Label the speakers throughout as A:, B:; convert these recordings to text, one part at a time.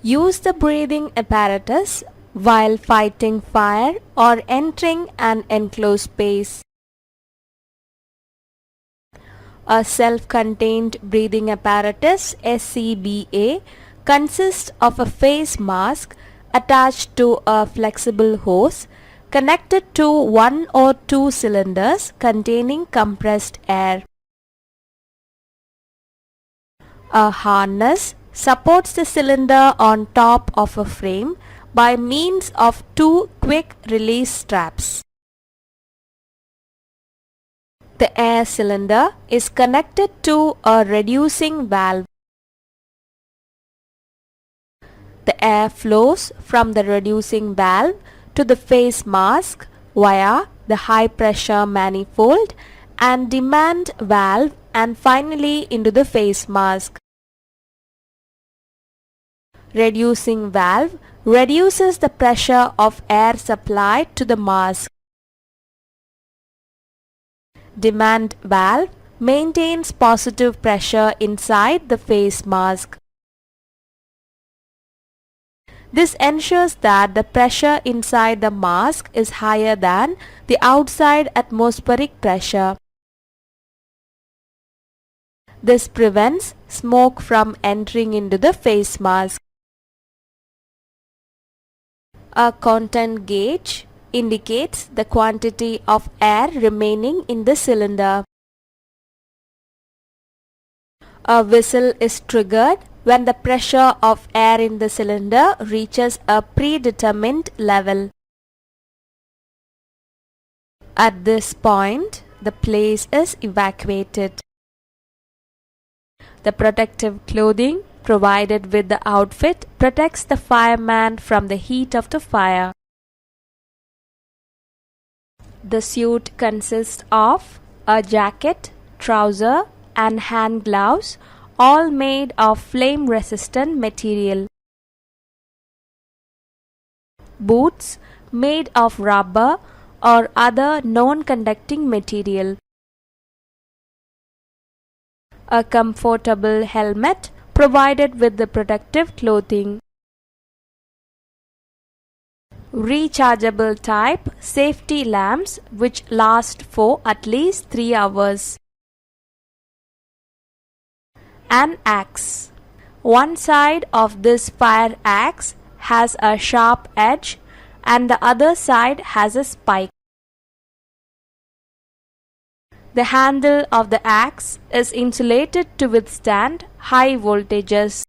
A: Use the breathing apparatus while fighting fire or entering an enclosed space. A self-contained breathing apparatus (SCBA) consists of a face mask attached to a flexible hose connected to one or two cylinders containing compressed air. A harness supports the cylinder on top of a frame by means of two quick-release straps. The air cylinder is connected to a reducing valve. The air flows from the reducing valve to the face mask via the high-pressure manifold and demand valve and finally into the face mask. Reducing valve reduces the pressure of air supplied to the mask. Demand valve maintains positive pressure inside the face mask. This ensures that the pressure inside the mask is higher than the outside atmospheric pressure. This prevents smoke from entering into the face mask. A content gauge indicates the quantity of air remaining in the cylinder. A whistle is triggered when the pressure of air in the cylinder reaches a predetermined level. At this point, the place is evacuated. The protective clothing provided with the outfit protects the fireman from the heat of the fire. The suit consists of a jacket, trouser, and hand gloves, all made of flame-resistant material. Boots made of rubber or other non-conducting material. A comfortable helmet provided with the protective clothing. Rechargeable type safety lamps which last for at least 3 hours. An axe. One side of this fire axe has a sharp edge and the other side has a spike. The handle of the axe is insulated to withstand high voltages.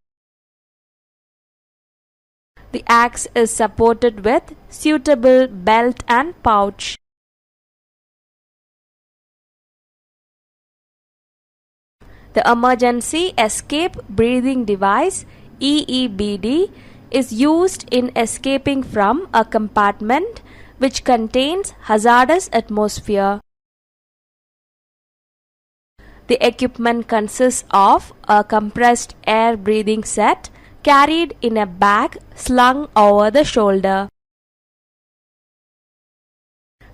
A: The axe is supported with suitable belt and pouch. The emergency escape breathing device EEBD is used in escaping from a compartment which contains hazardous atmosphere. The equipment consists of a compressed air breathing set carried in a bag slung over the shoulder.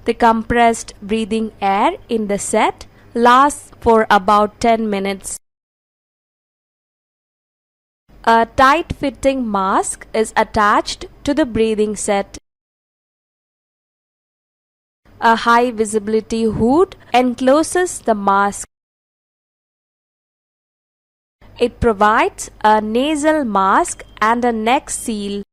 A: The compressed breathing air in the set lasts for about 10 minutes. A tight-fitting mask is attached to the breathing set. A high-visibility hood encloses the mask. It provides a nasal mask and a neck seal.